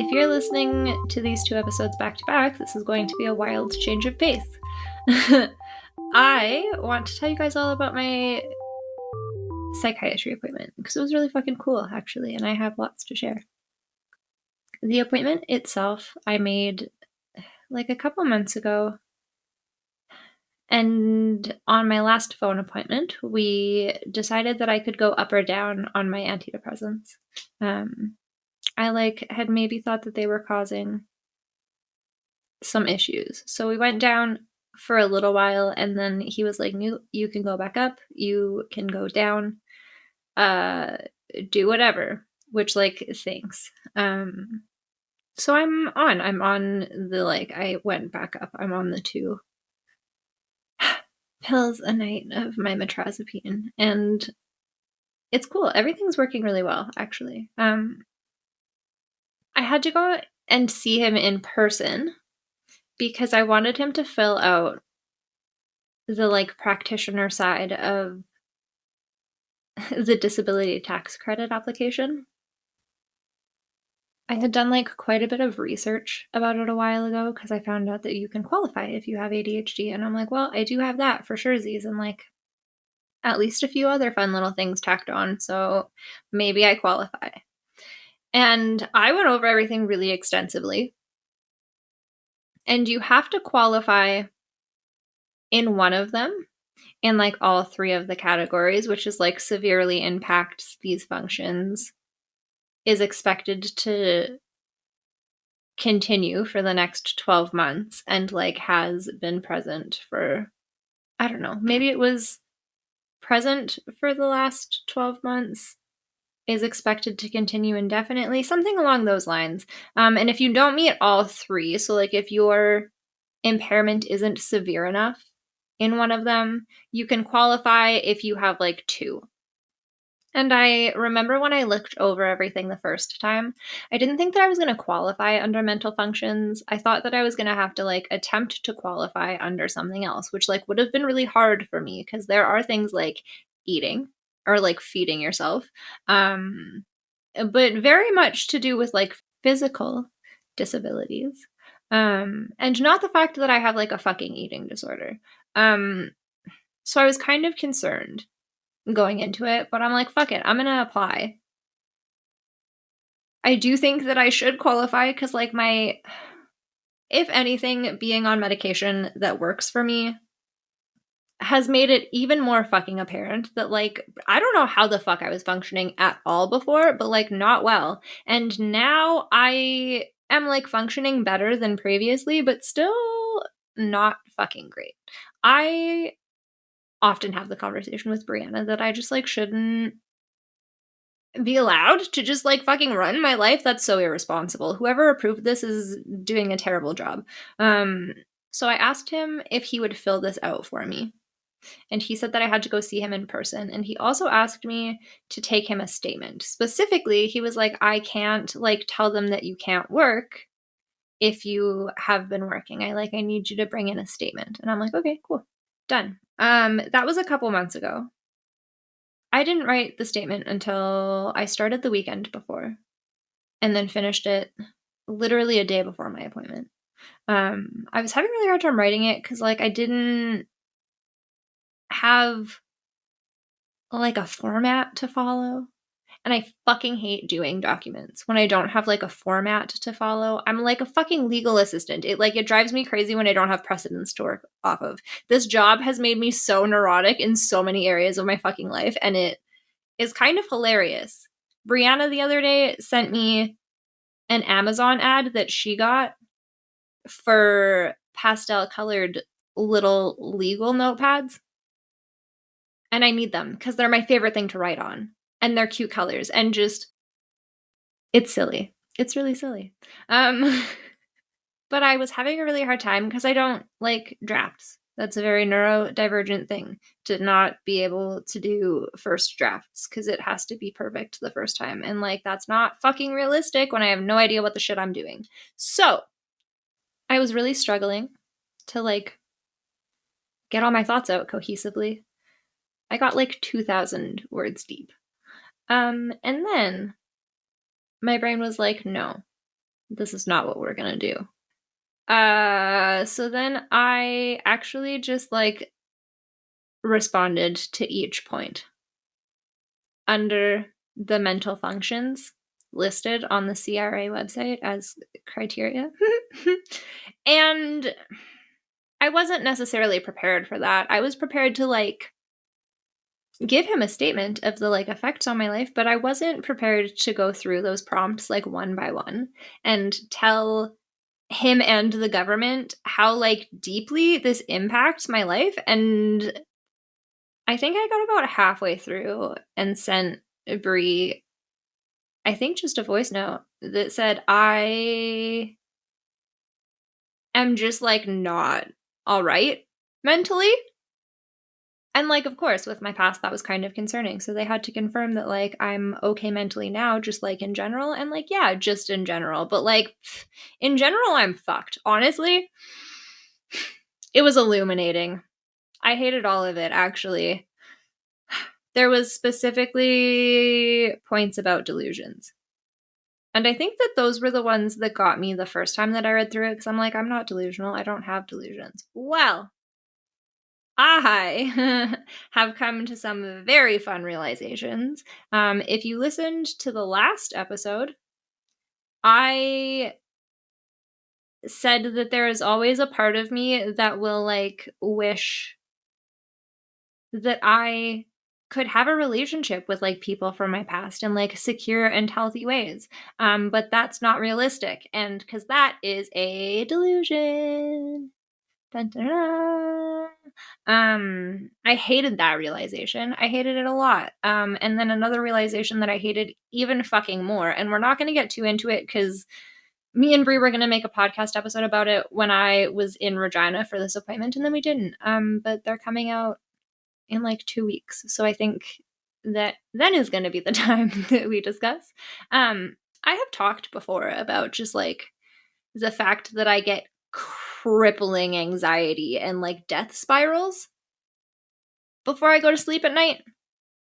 If you're listening to these two episodes back to back, this is going to be a wild change of pace. I want to tell you guys all about my psychiatry appointment because it was really fucking cool, actually, and I have lots to share. The appointment itself I made like a couple months ago, and on my last phone appointment, we decided that I could go up or down on my antidepressants. I had maybe thought that they were causing some issues. So we went down for a little while, and then he was like, you can go back up, you can go down, do whatever, which thanks. So I'm on the I went back up. I'm on the 2 pills a night of my metrazapine, and it's cool. Everything's working really well, actually. I had to go and see him in person because I wanted him to fill out the practitioner side of the disability tax credit application. I had done quite a bit of research about it a while ago because I found out that you can qualify if you have ADHD, and I'm like, well, I do have that for surezies, and at least a few other fun little things tacked on, so maybe I qualify. And I went over everything really extensively, and you have to qualify in one of them in all 3 of the categories, which is severely impacts these functions, is expected to continue for the next 12 months, and has been present for, I don't know, maybe it was present for the last 12 months, is expected to continue indefinitely, something along those lines. And if you don't meet all 3, so if your impairment isn't severe enough in one of them, you can qualify if you have 2. And I remember when I looked over everything the first time, I didn't think that I was going to qualify under mental functions. I thought that I was going to have to attempt to qualify under something else, which would have been really hard for me because there are things like eating or feeding yourself, but very much to do with physical disabilities, and not the fact that I have a fucking eating disorder. So I was kind of concerned going into it, but I'm like, fuck it, I'm gonna apply. I do think that I should qualify because if anything, being on medication that works for me has made it even more fucking apparent that I don't know how the fuck I was functioning at all before, but not well. And now I am functioning better than previously, but still not fucking great. I often have the conversation with Brianna that I just shouldn't be allowed to just fucking run my life. That's so irresponsible. Whoever approved this is doing a terrible job. So I asked him if he would fill this out for me, and he said that I had to go see him in person. And he also asked me to take him a statement. Specifically, he was like, I can't tell them that you can't work if you have been working. I need you to bring in a statement. And I'm like, okay, cool, done. That was a couple months ago. I didn't write the statement until I started the weekend before, and then finished it literally a day before my appointment. I was having a really hard time writing it because I didn't have a format to follow. And I fucking hate doing documents when I don't have a format to follow. I'm a fucking legal assistant. It drives me crazy when I don't have precedents to work off of. This job has made me so neurotic in so many areas of my fucking life, and it is kind of hilarious. Brianna the other day sent me an Amazon ad that she got for pastel colored little legal notepads. And I need them because they're my favorite thing to write on. And they're cute colors, and just, it's silly. It's really silly. But I was having a really hard time because I don't like drafts. That's a very neurodivergent thing, to not be able to do first drafts because it has to be perfect the first time. And that's not fucking realistic when I have no idea what the shit I'm doing. So I was really struggling to get all my thoughts out cohesively. I got 2,000 words deep. And then my brain was like, no, this is not what we're gonna do. So then I actually just like responded to each point under the mental functions listed on the CRA website as criteria. And I wasn't necessarily prepared for that. I was prepared to like give him a statement of the like effects on my life, but I wasn't prepared to go through those prompts like one by one and tell him and the government how like deeply this impacts my life. And I think I got about halfway through and sent Brie, I think just a voice note that said, I am just like not all right mentally. And like, of course, with my past, that was kind of concerning. So they had to confirm that like I'm okay mentally now, just like in general. And like, yeah, just in general. But like, in general, I'm fucked. Honestly, it was illuminating. I hated all of it, actually. There was specifically points about delusions. And I think that those were the ones that got me the first time that I read through it, because I'm like, I'm not delusional. I don't have delusions. Well, I have come to some very fun realizations. If you listened to the last episode, I said that there is always a part of me that will like wish that I could have a relationship with like people from my past in like secure and healthy ways. But that's not realistic. And because that is a delusion. Dun, dun, dun. I hated that realization. I hated it a lot. And then another realization that I hated even fucking more. And we're not going to get too into it because me and Brie were going to make a podcast episode about it when I was in Regina for this appointment, and then we didn't. But they're coming out in like 2 weeks. So I think that then is going to be the time that we discuss. I have talked before about just like the fact that I get crippling anxiety and like death spirals before I go to sleep at night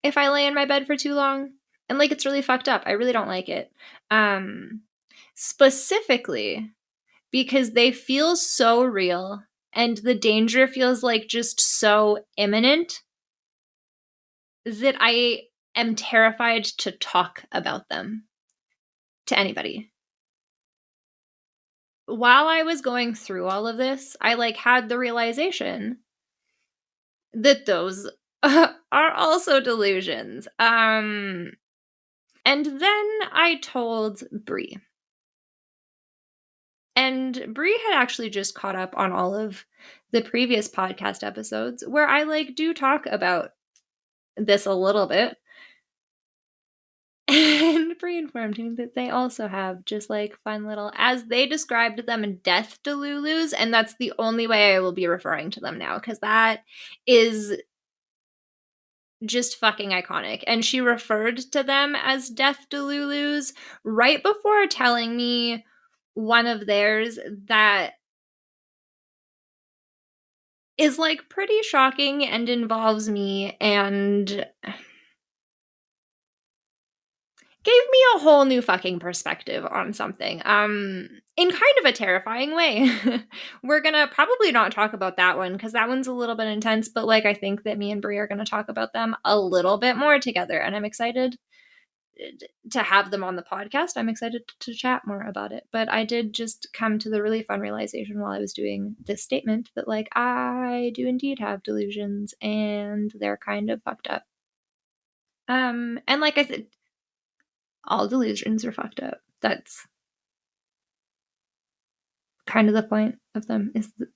if I lay in my bed for too long. And like it's really fucked up. I really don't like it. Specifically because they feel so real and the danger feels like just so imminent that I am terrified to talk about them to anybody. While I was going through all of this, I like had the realization that those are also delusions. And then I told Brie. And Brie had actually just caught up on all of the previous podcast episodes where I like do talk about this a little bit. And Brie informed me that they also have just like fun little, as they described them, death delulus, and that's the only way I will be referring to them now because that is just fucking iconic. And she referred to them as death delulus right before telling me one of theirs that is like pretty shocking and involves me and gave me a whole new fucking perspective on something. In kind of a terrifying way. We're gonna probably not talk about that one because that one's a little bit intense, but like I think that me and Brie are gonna talk about them a little bit more together, and I'm excited to have them on the podcast. I'm excited to chat more about it. But I did just come to the really fun realization while I was doing this statement that like I do indeed have delusions and they're kind of fucked up. And like I said, all delusions are fucked up. That's kind of the point of them is they're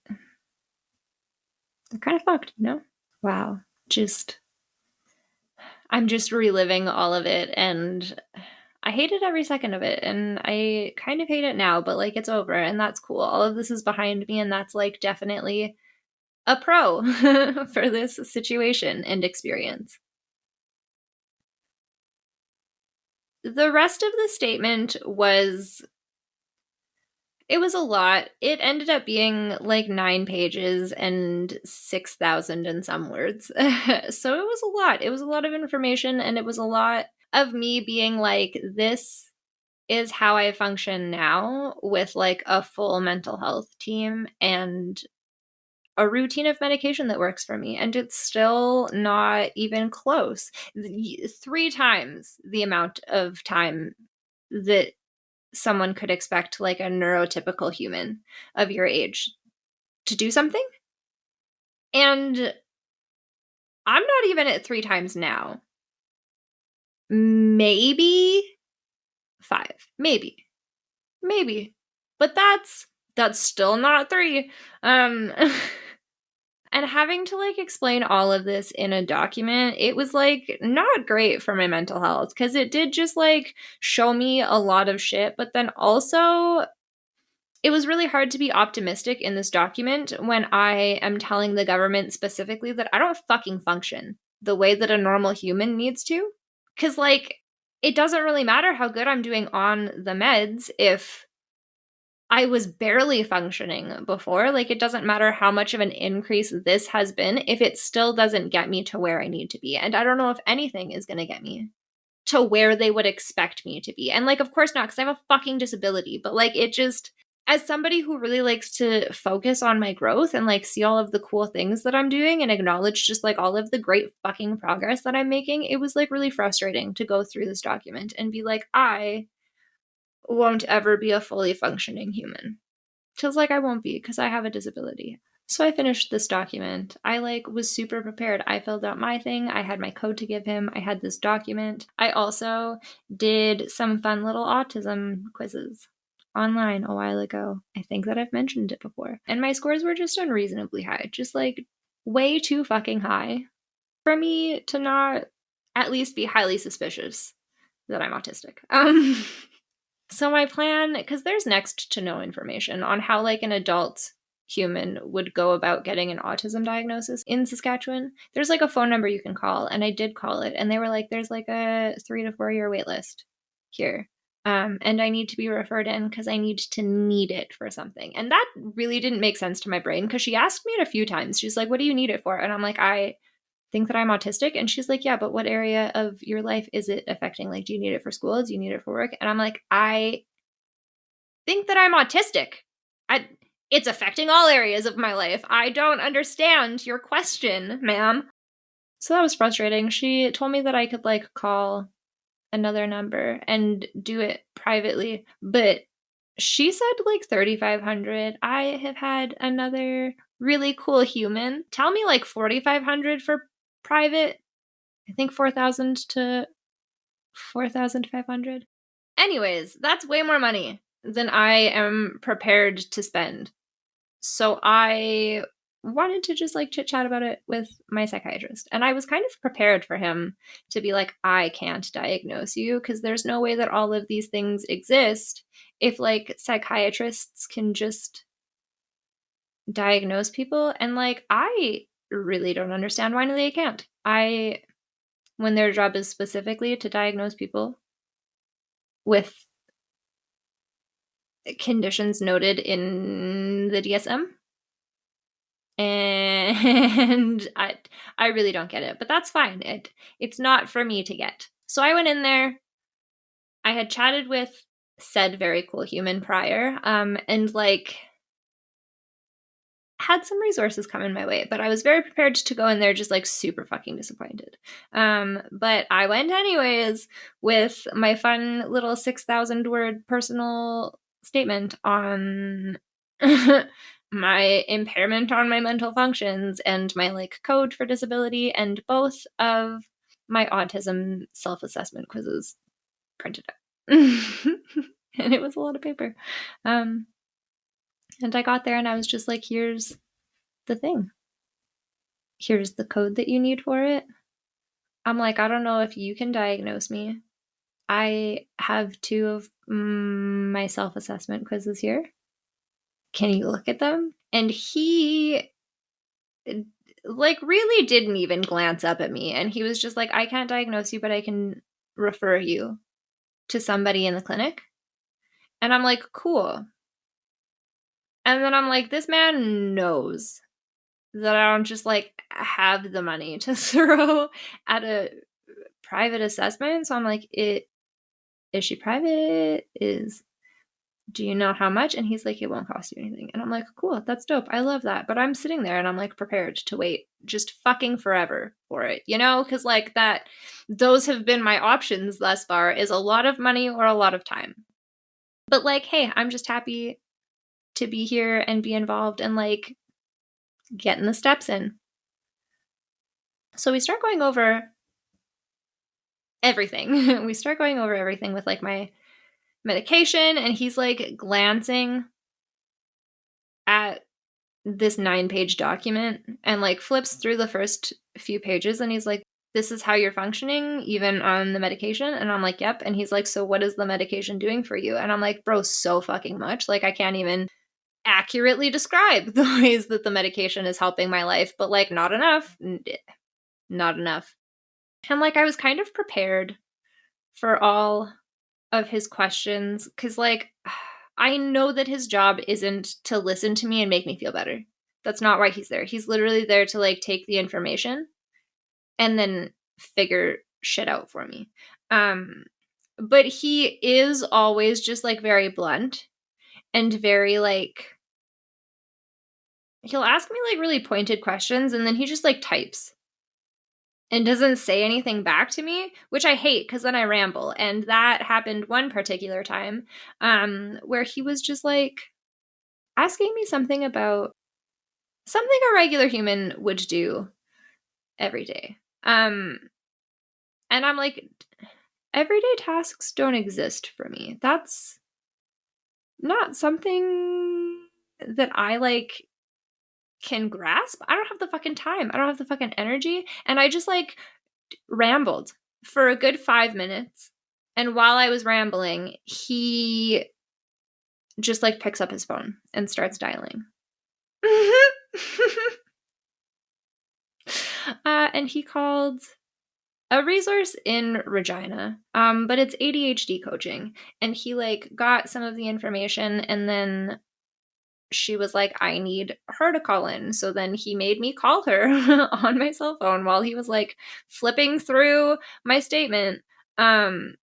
kind of fucked, you know? Wow. I'm just reliving all of it and I hated every second of it and I kind of hate it now, but like it's over and that's cool. All of this is behind me and that's like definitely a pro for this situation and experience. The rest of the statement was it was a lot. It ended up being like 9 pages and 6,000 and some words. So it was a lot. It was a lot of information and it was a lot of me being like, this is how I function now with like a full mental health team and a routine of medication that works for me. And it's still not even close. 3 times the amount of time that someone could expect, like a neurotypical human of your age, to do something. And I'm not even at 3 times now. Maybe 5. Maybe. But that's still not 3. And having to like explain all of this in a document, it was like not great for my mental health because it did just like show me a lot of shit, but then also it was really hard to be optimistic in this document when I am telling the government specifically that I don't fucking function the way that a normal human needs to. Because, like, it doesn't really matter how good I'm doing on the meds if I was barely functioning before. Like, it doesn't matter how much of an increase this has been if it still doesn't get me to where I need to be. And I don't know if anything is going to get me to where they would expect me to be. And, like, of course not, because I have a fucking disability. But, like, it just, as somebody who really likes to focus on my growth and like see all of the cool things that I'm doing and acknowledge just like all of the great fucking progress that I'm making, it was like really frustrating to go through this document and be like, I won't ever be a fully functioning human. Because like I won't be because I have a disability. So I finished this document. I like was super prepared. I filled out my thing. I had my code to give him. I had this document. I also did some fun little autism quizzes online a while ago. I think that I've mentioned it before. And my scores were just unreasonably high. Just like way too fucking high for me to not at least be highly suspicious that I'm autistic. So my plan, because there's next to no information on how like an adult human would go about getting an autism diagnosis in Saskatchewan. There's like a phone number you can call, and I did call it, and they were like, there's like a 3 to 4 year wait list here. And I need to be referred in because I need it for something. And that really didn't make sense to my brain because she asked me it a few times. She's like, what do you need it for? And I'm like, I think that I'm autistic. And she's like, yeah, but what area of your life is it affecting? Like, do you need it for school? Do you need it for work? And I'm like, I think that I'm autistic. It's affecting all areas of my life. I don't understand your question, ma'am. So that was frustrating. She told me that I could like call another number and do it privately, but she said like 3,500. I have had another really cool human tell me like 4,500 for private. I think 4,000 to 4,500. Anyways, that's way more money than I am prepared to spend. So I wanted to just like chit chat about it with my psychiatrist. And I was kind of prepared for him to be like, I can't diagnose you because there's no way that all of these things exist if like psychiatrists can just diagnose people. And like, I really don't understand why they can't. When their job is specifically to diagnose people with conditions noted in the DSM. And I really don't get it, but that's fine. It's not for me to get. So I went in there. I had chatted with said very cool human prior, and like had some resources come in my way, but I was very prepared to go in there just like super fucking disappointed. But I went anyways with my fun little 6,000 word personal statement on my impairment on my mental functions and my like code for disability and both of my autism self-assessment quizzes printed out. And it was a lot of paper. And I got there and I was just like, here's the thing. Here's the code that you need for it. I'm like, I don't know if you can diagnose me. I have 2 of my self-assessment quizzes here. Can you look at them? And he like really didn't even glance up at me. And he was just like, I can't diagnose you, but I can refer you to somebody in the clinic. And I'm like, cool. And then I'm like, this man knows that I don't just like have the money to throw at a private assessment. So I'm like, is she private? Do you know how much? And he's like, it won't cost you anything. And I'm like, cool, that's dope. I love that. But I'm sitting there and I'm like prepared to wait just fucking forever for it, you know? Because like those have been my options thus far, is a lot of money or a lot of time. But like, hey, I'm just happy to be here and be involved and like getting the steps in. So we start going over everything. We start going over everything with like my medication, and he's like glancing at this 9-page document and like flips through the first few pages, and he's like, this is how you're functioning even on the medication? And I'm like, yep. And he's like, so what is the medication doing for you? And I'm like, bro, so fucking much. Like, I can't even accurately describe the ways that the medication is helping my life, but like not enough. Not enough. And like, I was kind of prepared for all of his questions, because like, I know that his job isn't to listen to me and make me feel better. That's not why he's there. He's literally there to like take the information and then figure shit out for me. But he is always just like very blunt and very like, he'll ask me like really pointed questions and then he just like types and doesn't say anything back to me, which I hate because then I ramble. And that happened one particular time where he was just like asking me something about something a regular human would do every day. And I'm like, everyday tasks don't exist for me. That's not something that I like can grasp. I don't have the fucking time. I don't have the fucking energy. And I just like rambled for a good 5 minutes. And while I was rambling, he just like picks up his phone and starts dialing. And he called a resource in Regina, but it's ADHD coaching. And he like got some of the information, and then she was like, I need her to call in. So then he made me call her on my cell phone while he was like flipping through my statement, and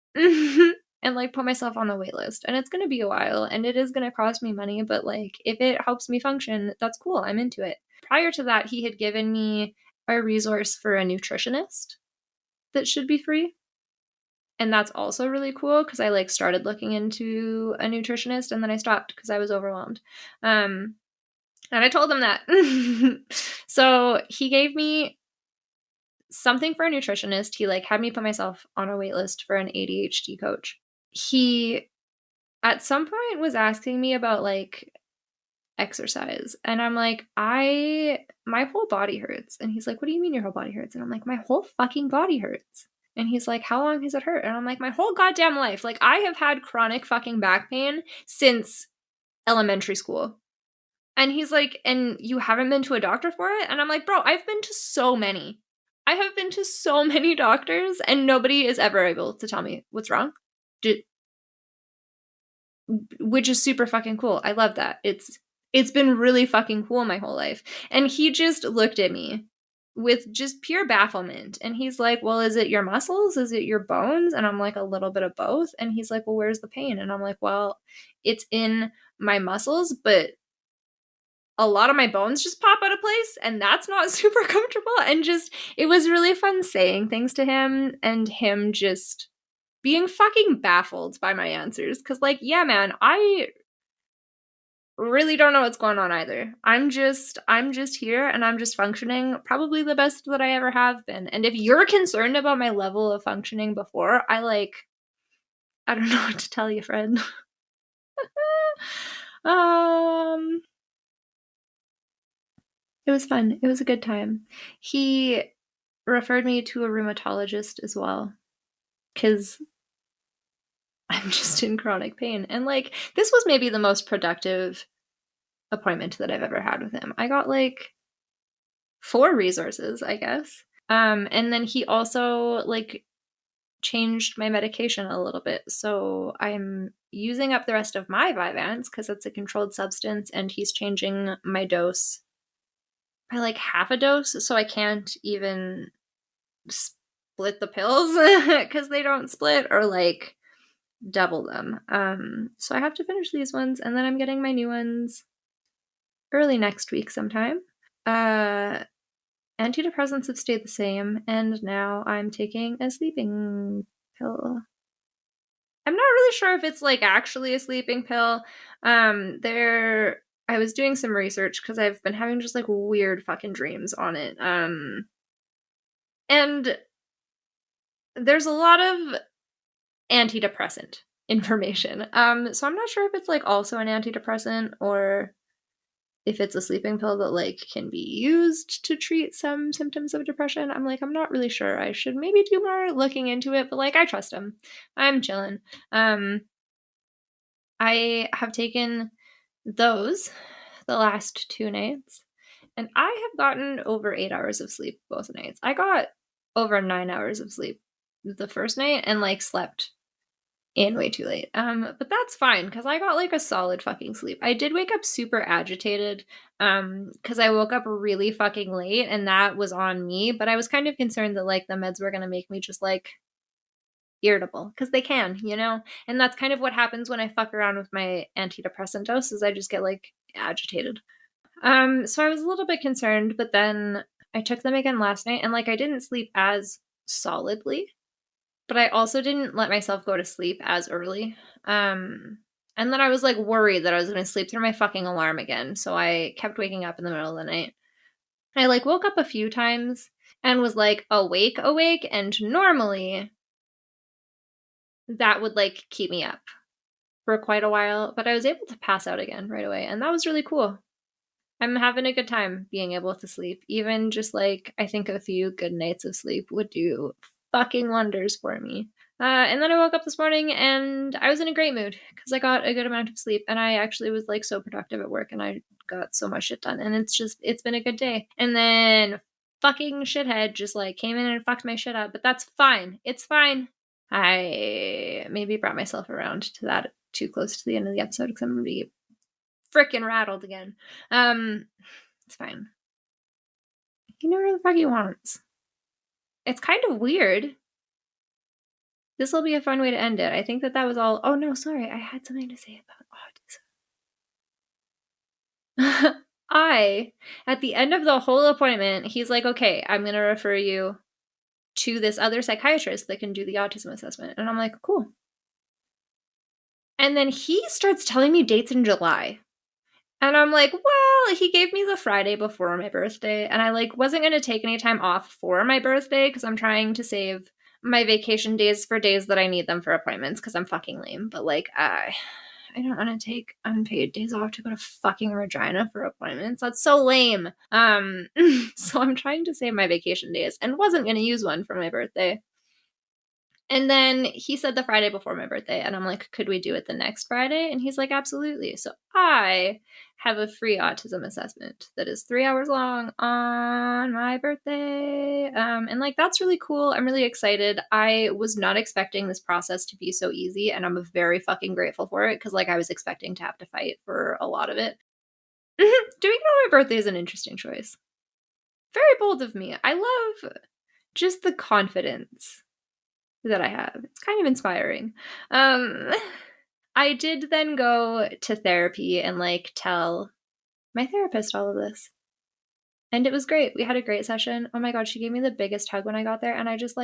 like put myself on the wait list. And it's going to be a while and it is going to cost me money, but like if it helps me function, that's cool. I'm into it. Prior to that, he had given me a resource for a nutritionist that should be free. And that's also really cool because I like started looking into a nutritionist and then I stopped because I was overwhelmed. And I told him that. So he gave me something for a nutritionist. He like had me put myself on a wait list for an ADHD coach. He at some point was asking me about like exercise, and I'm like, my whole body hurts. And he's like, what do you mean your whole body hurts? And I'm like, my whole fucking body hurts. And he's like, how long has it hurt? And I'm like, my whole goddamn life. Like, I have had chronic fucking back pain since elementary school. And he's like, and you haven't been to a doctor for it? And I'm like, bro, I've been to so many. I have been to so many doctors and nobody is ever able to tell me what's wrong. Which is super fucking cool. I love that. It's been really fucking cool my whole life. And he just looked at me with just pure bafflement. And he's like, well, is it your muscles? Is it your bones? And I'm like, a little bit of both. And he's like, well, where's the pain? And I'm like, well, it's in my muscles, but a lot of my bones just pop out of place. And that's not super comfortable. And just, it was really fun saying things to him and him just being fucking baffled by my answers. Cause like, yeah, man, I really don't know what's going on either. I'm just here and I'm just functioning probably the best that I ever have been. And if you're concerned about my level of functioning before, I don't know what to tell you, friend. It was fun. It was a good time. He referred me to a rheumatologist as well, because I'm just in chronic pain. And like, this was maybe the most productive appointment that I've ever had with him. I got like 4 resources, I guess. And then he also like changed my medication a little bit. So I'm using up the rest of my Vyvanse because it's a controlled substance, and he's changing my dose by like half a dose. So I can't even split the pills because they don't split, or like double them. So I have to finish these ones, and then I'm getting my new ones early next week sometime. Antidepressants have stayed the same, and now I'm taking a sleeping pill. I'm not really sure if it's like actually a sleeping pill. I was doing some research because I've been having just like weird fucking dreams on it. And there's a lot of antidepressant information. So I'm not sure if it's like also an antidepressant or if it's a sleeping pill that like can be used to treat some symptoms of depression. I'm not really sure. I should maybe do more looking into it, but like I trust him. I'm chilling. I have taken those the last 2 nights, and I have gotten over 8 hours of sleep both nights. I got over 9 hours of sleep the first night and like slept in way too late. But that's fine because I got like a solid fucking sleep. I did wake up super agitated because I woke up really fucking late, and that was on me, but I was kind of concerned that like the meds were going to make me just like irritable because they can, and that's kind of what happens when I fuck around with my antidepressant doses. I just get like agitated. So I was a little bit concerned, but then I took them again last night, and like I didn't sleep as solidly, but I also didn't let myself go to sleep as early. And then I was like worried that I was going to sleep through my fucking alarm again, so I kept waking up in the middle of the night. I like woke up a few times and was like awake, and normally that would like keep me up for quite a while, but I was able to pass out again right away, and that was really cool. I'm having a good time being able to sleep. Even just like I think a few good nights of sleep would do fucking wonders for me. And then I woke up this morning and I was in a great mood because I got a good amount of sleep, and I actually was like so productive at work, and I got so much shit done, and it's been a good day. And then fucking shithead just like came in and fucked my shit up, but that's fine. It's fine. I maybe brought myself around to that too close to the end of the episode because I'm gonna be freaking rattled again. It's fine. You know where the fuck he wants. It's kind of weird. This will be a fun way to end it. I think that was all. Oh no, sorry. I had something to say about autism. At the end of the whole appointment, he's like, okay, I'm going to refer you to this other psychiatrist that can do the autism assessment. And I'm like, cool. And then he starts telling me dates in July. And I'm like, well, he gave me the Friday before my birthday, and I like wasn't going to take any time off for my birthday because I'm trying to save my vacation days for days that I need them for appointments because I'm fucking lame. But like, I don't want to take unpaid days off to go to fucking Regina for appointments. That's so lame. So I'm trying to save my vacation days and wasn't going to use one for my birthday. And then he said the Friday before my birthday, and I'm like, could we do it the next Friday? And he's like, absolutely. So I have a free autism assessment that is 3 hours long on my birthday. And like, that's really cool. I'm really excited. I was not expecting this process to be so easy, and I'm very fucking grateful for it because like I was expecting to have to fight for a lot of it. Doing it on my birthday is an interesting choice. Very bold of me. I love just the confidence that I have. It's kind of inspiring. I did then go to therapy and like tell my therapist all of this. And it was great. We had a great session. Oh my god, she gave me the biggest hug when I got there, and I just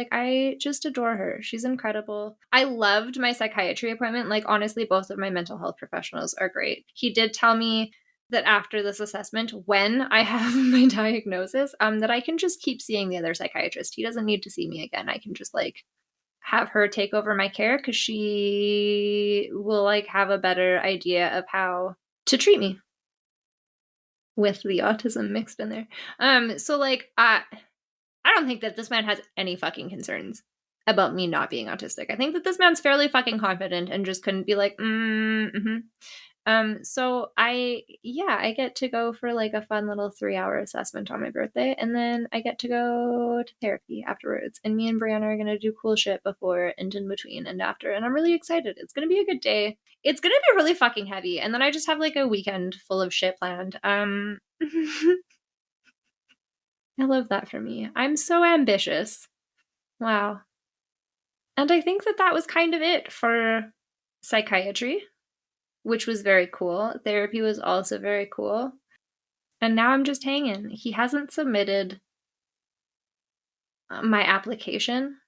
adore her. She's incredible. I loved my psychiatry appointment. Like honestly, both of my mental health professionals are great. He did tell me that after this assessment, when I have my diagnosis, that I can just keep seeing the other psychiatrist. He doesn't need to see me again. I can just like have her take over my care because she will like have a better idea of how to treat me with the autism mixed in there. So like I don't think that this man has any fucking concerns about me not being autistic. I think that this man's fairly fucking confident and just couldn't be like, mm-hmm. So I get to go for like a fun little 3-hour assessment on my birthday, and then I get to go to therapy afterwards. And me and Brianna are gonna do cool shit before and in between and after, and I'm really excited. It's gonna be a good day. It's gonna be really fucking heavy, and then I just have like a weekend full of shit planned. I love that for me. I'm so ambitious. Wow. And I think that was kind of it for psychiatry, which was very cool. Therapy was also very cool. And now I'm just hanging. He hasn't submitted my application.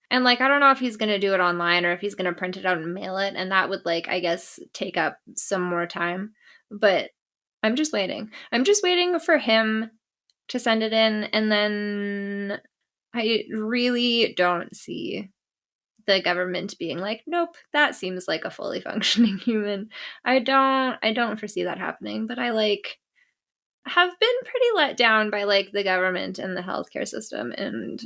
And like, I don't know if he's going to do it online or if he's going to print it out and mail it. And that would, like, I guess, take up some more time. But I'm just waiting. I'm just waiting for him to send it in. And then I really don't see the government being like, nope, that seems like a fully functioning human. I don't foresee that happening. But I like have been pretty let down by like the government and the healthcare system, and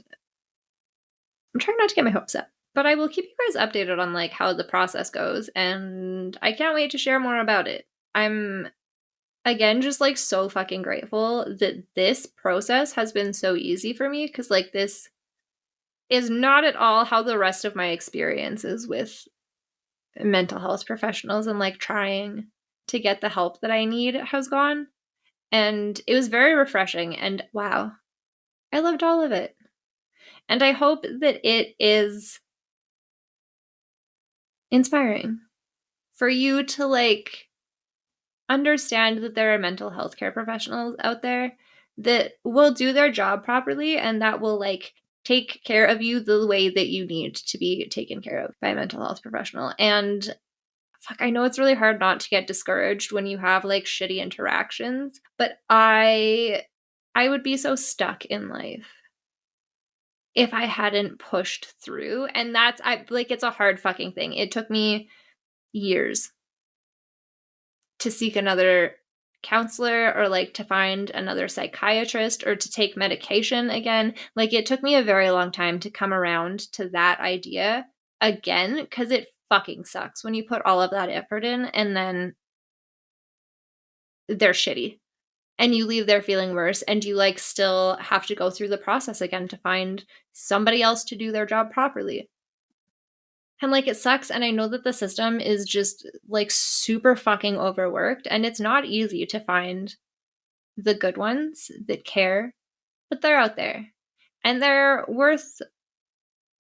I'm trying not to get my hopes up. But I will keep you guys updated on like how the process goes, and I can't wait to share more about it. I'm again just like so fucking grateful that this process has been so easy for me, because like this is not at all how the rest of my experiences with mental health professionals and like trying to get the help that I need has gone. And it was very refreshing, and wow, I loved all of it. And I hope that it is inspiring for you to like understand that there are mental health care professionals out there that will do their job properly and that will like take care of you the way that you need to be taken care of by a mental health professional. And fuck, I know it's really hard not to get discouraged when you have like shitty interactions, but I would be so stuck in life if I hadn't pushed through. And that's, I like, it's a hard fucking thing. It took me years to seek another counselor or like to find another psychiatrist or to take medication again. Like, it took me a very long time to come around to that idea again, because it fucking sucks when you put all of that effort in and then they're shitty and you leave there feeling worse, and you like still have to go through the process again to find somebody else to do their job properly. And like, it sucks. And I know that the system is just like super fucking overworked, and it's not easy to find the good ones that care, but they're out there and they're worth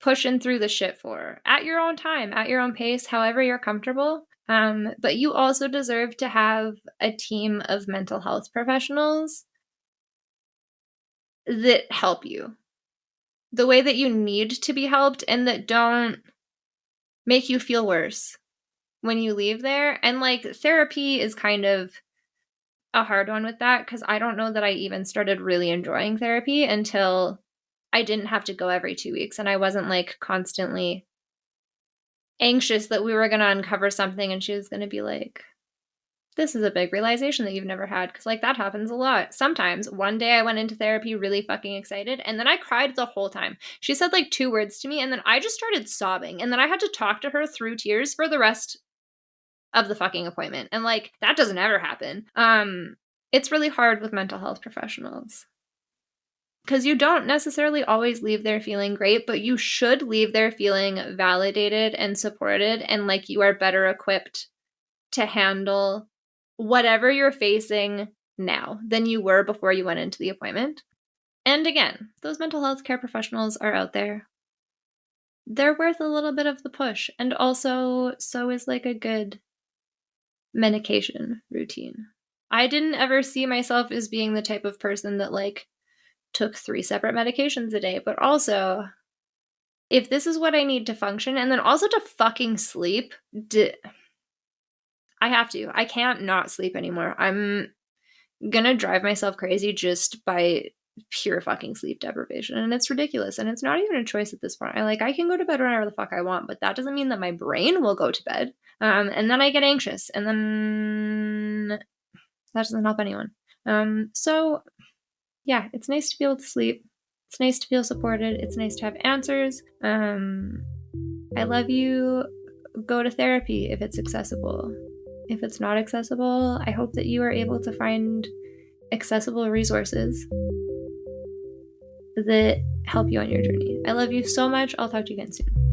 pushing through the shit for at your own time, at your own pace, however you're comfortable. But you also deserve to have a team of mental health professionals that help you the way that you need to be helped and that don't make you feel worse when you leave there. And like, therapy is kind of a hard one with that, because I don't know that I even started really enjoying therapy until I didn't have to go every 2 weeks and I wasn't like constantly anxious that we were going to uncover something and she was going to be like, this is a big realization that you've never had. Because like, that happens a lot. Sometimes one day I went into therapy really fucking excited and then I cried the whole time. She said like 2 words to me and then I just started sobbing, and then I had to talk to her through tears for the rest of the fucking appointment. And like, that doesn't ever happen. It's really hard with mental health professionals because you don't necessarily always leave there feeling great, but you should leave there feeling validated and supported, and like you are better equipped to handle whatever you're facing now than you were before you went into the appointment. And again, those mental health care professionals are out there. They're worth a little bit of the push. And also, so is like a good medication routine. I didn't ever see myself as being the type of person that like took 3 separate medications a day, but also if this is what I need to function and then also to fucking sleep, I have to. I can't not sleep anymore. I'm gonna drive myself crazy just by pure fucking sleep deprivation, and it's ridiculous, and it's not even a choice at this point. I can go to bed whenever the fuck I want, but that doesn't mean that my brain will go to bed, and then I get anxious, and then that doesn't help anyone. So yeah, it's nice to be able to sleep. It's nice to feel supported. It's nice to have answers. I love you. Go to therapy if it's accessible. If it's not accessible, I hope that you are able to find accessible resources that help you on your journey. I love you so much. I'll talk to you again soon.